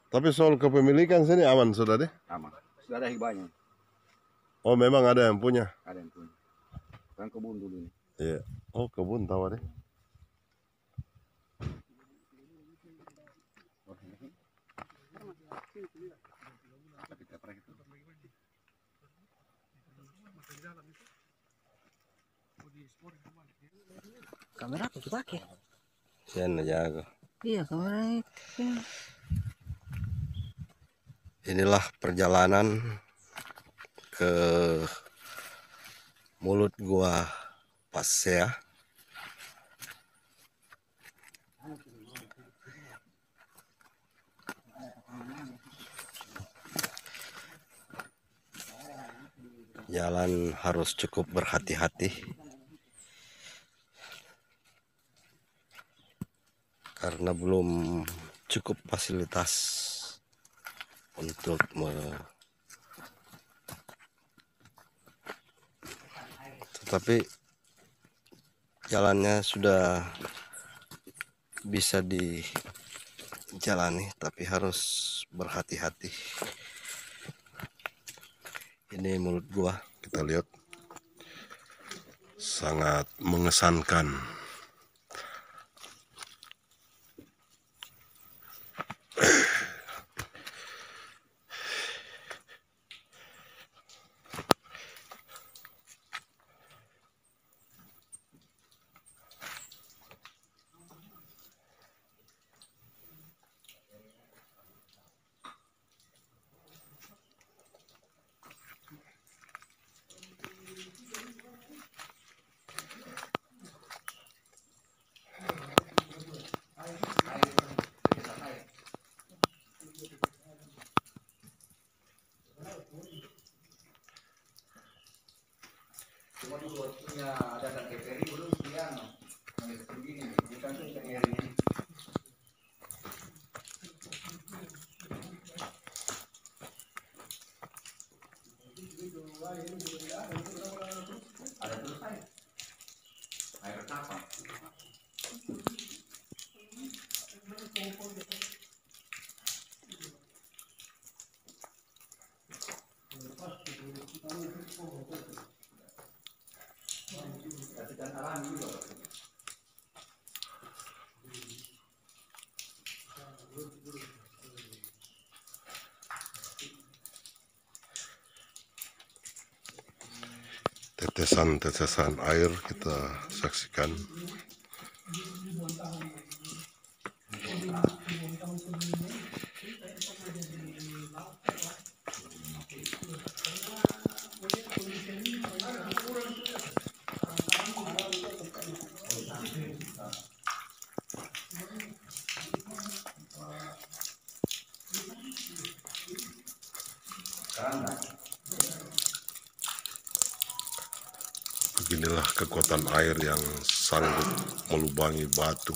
Tapi soal kepemilikan sini aman sudah deh? Aman. Sudah ada hibahnya. Oh memang ada yang punya? Ada yang punya. Kan kebun dulu ini. Iya. Oh kebun tahu deh. Kamera aku pakai. Yan jago. Iya kamera itu. Inilah perjalanan ke mulut gua Pasea. Jalan harus cukup berhati-hati karena belum cukup fasilitas untuk tetapi jalannya sudah bisa dijalani, tapi harus berhati-hati. Ini mulut gua, kita lihat sangat mengesankan. Cuma dulu punya data TPRI belum sekian. Begini, bukan tuh TPRI ini. Ada terus air. Air apa? Tetesan-tetesan air kita saksikan. Beginilah kekuatan air yang sanggup melubangi batu.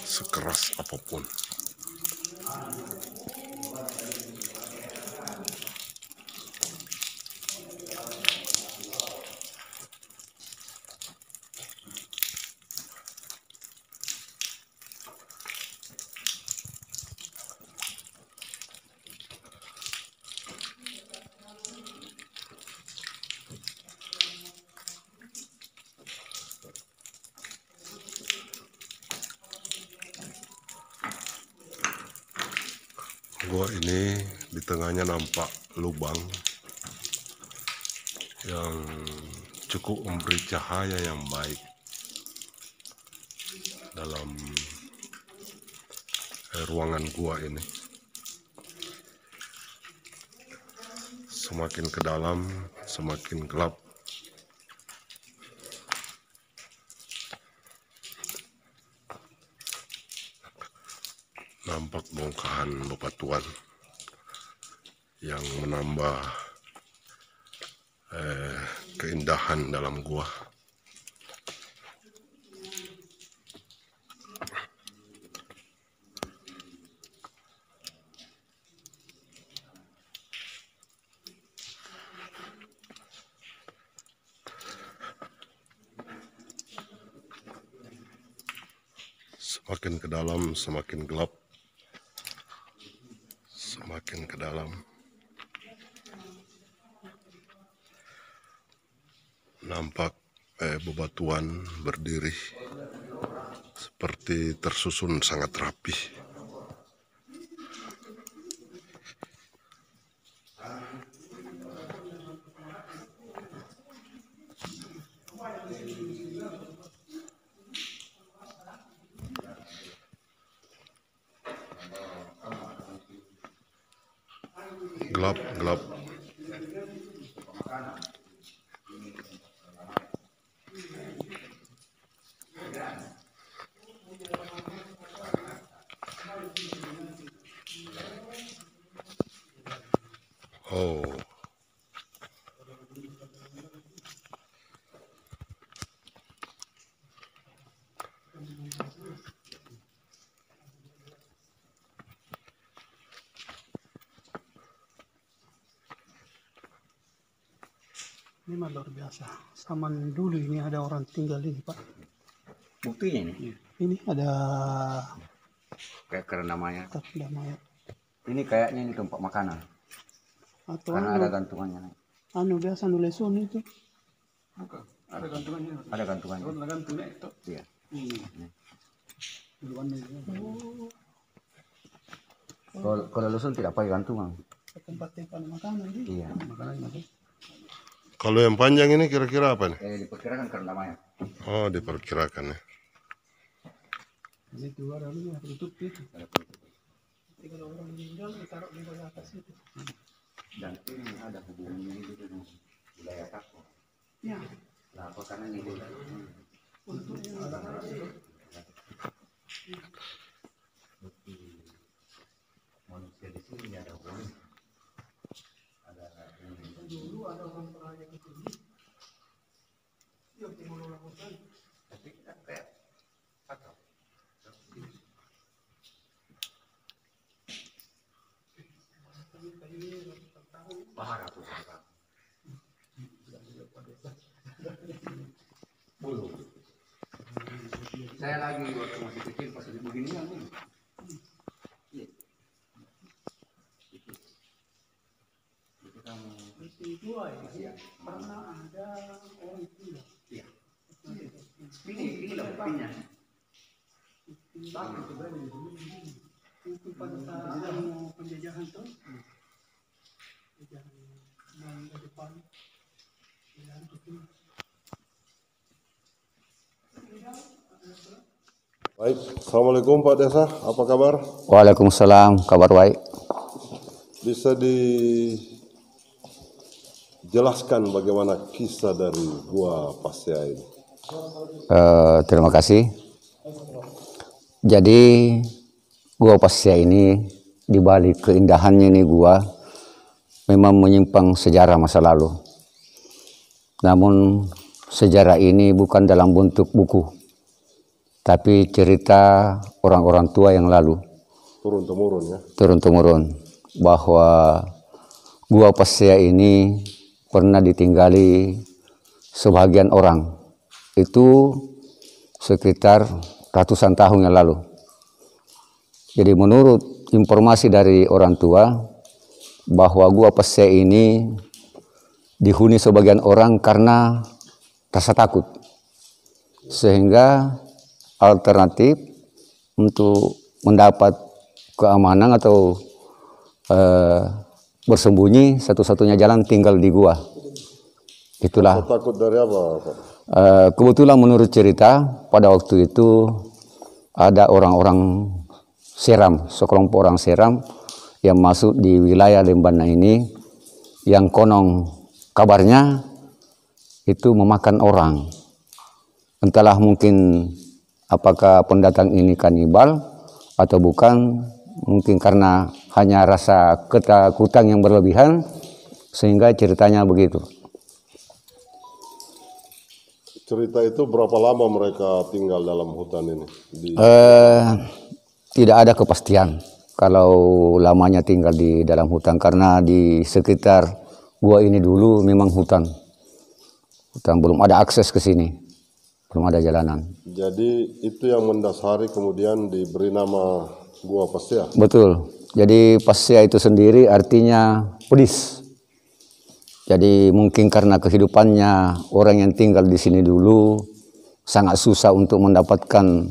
Sekeras apapun. Gua ini di tengahnya nampak lubang yang cukup memberi cahaya yang baik dalam ruangan gua ini. Semakin ke dalam, semakin gelap. Nampak bongkahan bebatuan yang menambah keindahan dalam gua. Makin ke dalam semakin gelap, semakin ke dalam. Nampak bebatuan berdiri seperti tersusun sangat rapi. Gelap. Oh. Ini mah luar biasa. Zaman dulu ini ada orang tinggal ini, Pak. Buktinya ini. Ini ada Kayak karena namanya. tanda mayat. Ini kayaknya ini tempat makanan. Atau Karena ada gantungannya. biasa nuleson itu. Ada gantungannya. Ada gantungannya. Ada gantungnya itu. Iya. Kalau lusun tidak pakai gantungan. Tempat makanan ini. Iya. Kalau yang panjang ini kira-kira apa nih? Diperkirakan karena namanya. Oh, diperkirakan ya. Ini dua lalu ya tutup itu. Kalau orang meninggal ditaruh di bawah atas itu. Dan ini ada hubungannya itu dengan wilayah Tako. Ya. Nah, apa karena ini Untuk yang ada manusia di sini ada hubungan. dulu ada orang peraya ke sini. Yang mengelola hutan. Tapi kayak atau bahara tuh. Belum. Saya lagi waktu masih kecil pas di beginian nih. Di dua ya, pernah ada orang tinggal. Iya. Ini lah buktinya. Itu pada saat mau penjajahan tuh, penjajahan yang ke depan, penjajahan ke sini. Baik, Assalamualaikum Pak Desa, apa kabar? Waalaikumsalam, kabar baik. Bisa dijelaskan bagaimana kisah dari Gua Pasya ini? Terima kasih. Jadi Gua Pasya ini di balik keindahannya ini gua memang menyimpang sejarah masa lalu. Namun sejarah ini bukan dalam bentuk buku, tapi cerita orang-orang tua yang lalu. Turun-temurun ya? Turun-temurun. Bahwa Gua Pasya ini pernah ditinggali sebagian orang. Itu sekitar ratusan tahun yang lalu. Jadi menurut informasi dari orang tua, bahwa Gua Pasya ini dihuni sebagian orang karena rasa takut. Sehingga alternatif untuk mendapat keamanan atau bersembunyi, satu-satunya jalan tinggal di gua. Itulah. Takut dari apa, Pak? Kebetulan menurut cerita pada waktu itu ada orang-orang Seram, sekelompok orang Seram yang masuk di wilayah Lembana ini, yang konon kabarnya itu memakan orang. Entahlah mungkin apakah pendatang ini kanibal atau bukan, mungkin karena hanya rasa ketakutan yang berlebihan sehingga ceritanya begitu. Cerita itu berapa lama mereka tinggal dalam hutan ini? Tidak ada kepastian kalau lamanya tinggal di dalam hutan, karena di sekitar gua ini dulu memang hutan belum ada akses ke sini. belum ada jalanan. Jadi itu yang mendasari kemudian diberi nama Gua Pasea. Betul. Jadi Pasea itu sendiri artinya pedis. Jadi mungkin karena kehidupannya orang yang tinggal di sini dulu sangat susah untuk mendapatkan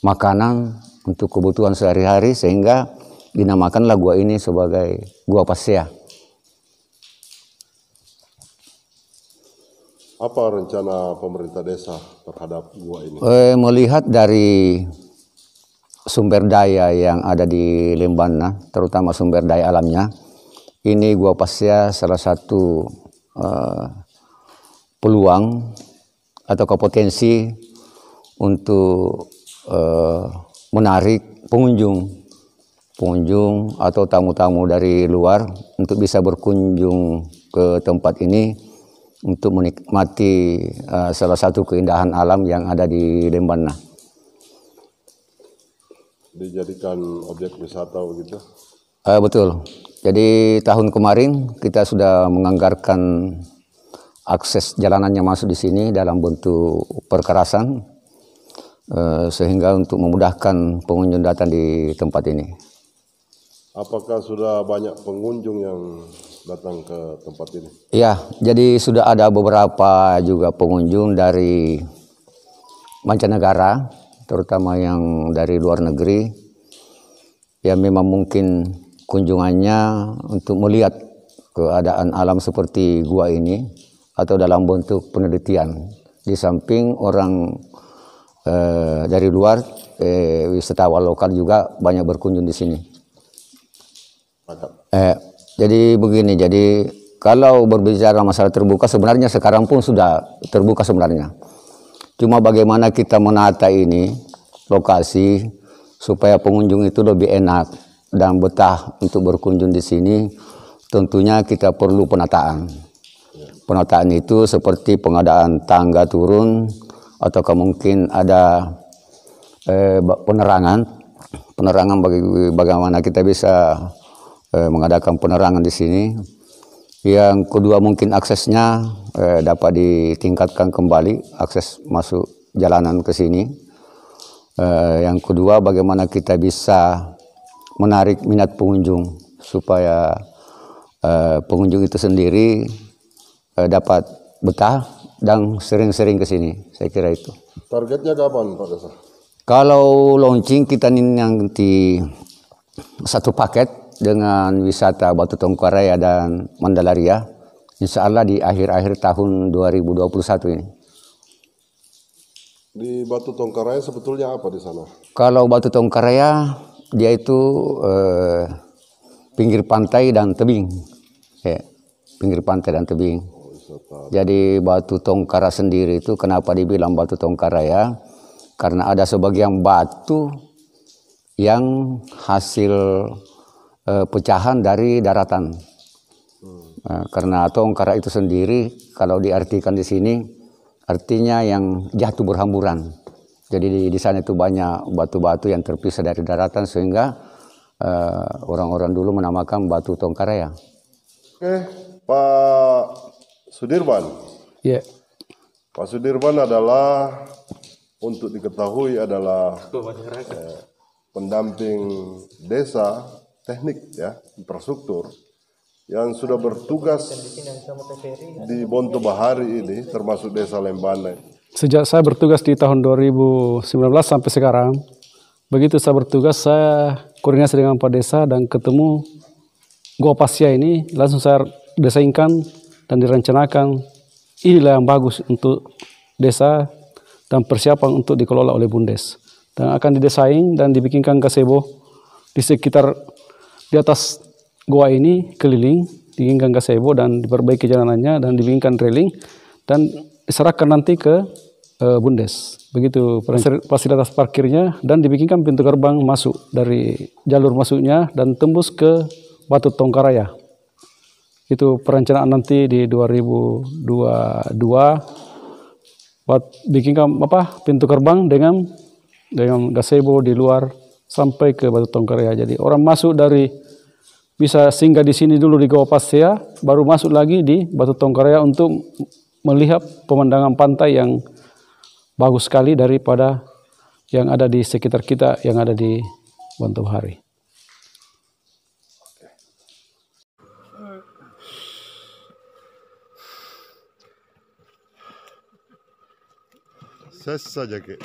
makanan untuk kebutuhan sehari-hari, sehingga dinamakanlah gua ini sebagai Gua Pasea. Apa rencana pemerintah desa terhadap gua ini? Melihat dari sumber daya yang ada di Lembana, terutama sumber daya alamnya, ini Gua Pasea salah satu peluang atau potensi untuk menarik pengunjung atau tamu-tamu dari luar untuk bisa berkunjung ke tempat ini untuk menikmati salah satu keindahan alam yang ada di Lembana. Dijadikan objek wisata begitu? Betul. Jadi tahun kemarin kita sudah menganggarkan akses jalanan yang masuk di sini dalam bentuk perkerasan, sehingga untuk memudahkan pengunjung datang di tempat ini. Apakah sudah banyak pengunjung yang datang ke tempat ini? Iya, jadi sudah ada beberapa juga pengunjung dari mancanegara, terutama yang dari luar negeri, yang memang mungkin kunjungannya untuk melihat keadaan alam seperti gua ini atau dalam bentuk penelitian. Di samping orang dari luar, wisatawan lokal juga banyak berkunjung di sini. Jadi begini, jadi kalau berbicara masalah terbuka, sebenarnya sekarang pun sudah terbuka sebenarnya. Cuma bagaimana kita menata ini lokasi supaya pengunjung itu lebih enak dan betah untuk berkunjung di sini, tentunya kita perlu penataan. Penataan itu seperti pengadaan tangga turun, atau mungkin ada penerangan bagaimana kita bisa mengadakan penerangan di sini. Yang kedua mungkin aksesnya dapat ditingkatkan kembali, akses masuk jalanan ke sini. Yang kedua bagaimana kita bisa menarik minat pengunjung supaya pengunjung itu sendiri dapat betah dan sering-sering ke sini. Saya kira itu. Targetnya kapan Pak Desa? Kalau launching kita nanti satu paket dengan wisata Batu Tongkaraya dan Mandalaria, insya Allah di akhir-akhir tahun 2021 ini. Di Batu Tongkaraya sebetulnya apa di sana? Kalau Batu Tongkaraya dia itu pinggir pantai dan tebing, pinggir pantai dan tebing. Jadi Batu Tongkara sendiri itu kenapa dibilang Batu Tongkaraya? Karena ada sebagian batu yang hasil pecahan dari daratan. Karena Tongkara itu sendiri kalau diartikan di sini artinya yang jatuh berhamburan. Jadi di sana itu banyak batu-batu yang terpisah dari daratan, sehingga orang-orang dulu menamakan Batu Tongkaraya. Oke, Pak Sudirman. Iya. Pak Sudirman adalah, untuk diketahui, adalah pendamping desa teknik ya, infrastruktur yang sudah bertugas di Bonto Bahari ini, termasuk desa Lembana. Sejak saya bertugas di tahun 2019 sampai sekarang, begitu saya bertugas, saya koordinasi dengan Pak Desa dan ketemu Gua Pasea ini, langsung saya desainkan dan direncanakan inilah yang bagus untuk desa dan persiapan untuk dikelola oleh Bundes. Dan akan didesain dan dibikinkan gazebo di sekitar, di atas gua ini keliling, dibikinkan gazebo dan diperbaiki jalanannya dan dibikinkan railing dan diserahkan nanti ke Bundes. Begitu fasilitas parkirnya, dan dibikinkan pintu gerbang masuk dari jalur masuknya dan tembus ke Batu Tongkaraya. Itu perencanaan nanti di 2022 bikinkan pintu gerbang dengan gazebo di luar sampai ke Batu Tongkaraya. Jadi orang masuk dari bisa singgah di sini dulu di Gua Pasea, baru masuk lagi di Batu Tongkaraya untuk melihat pemandangan pantai yang bagus sekali daripada yang ada di sekitar kita, yang ada di Bonto Bahari. Ses saja, Ki.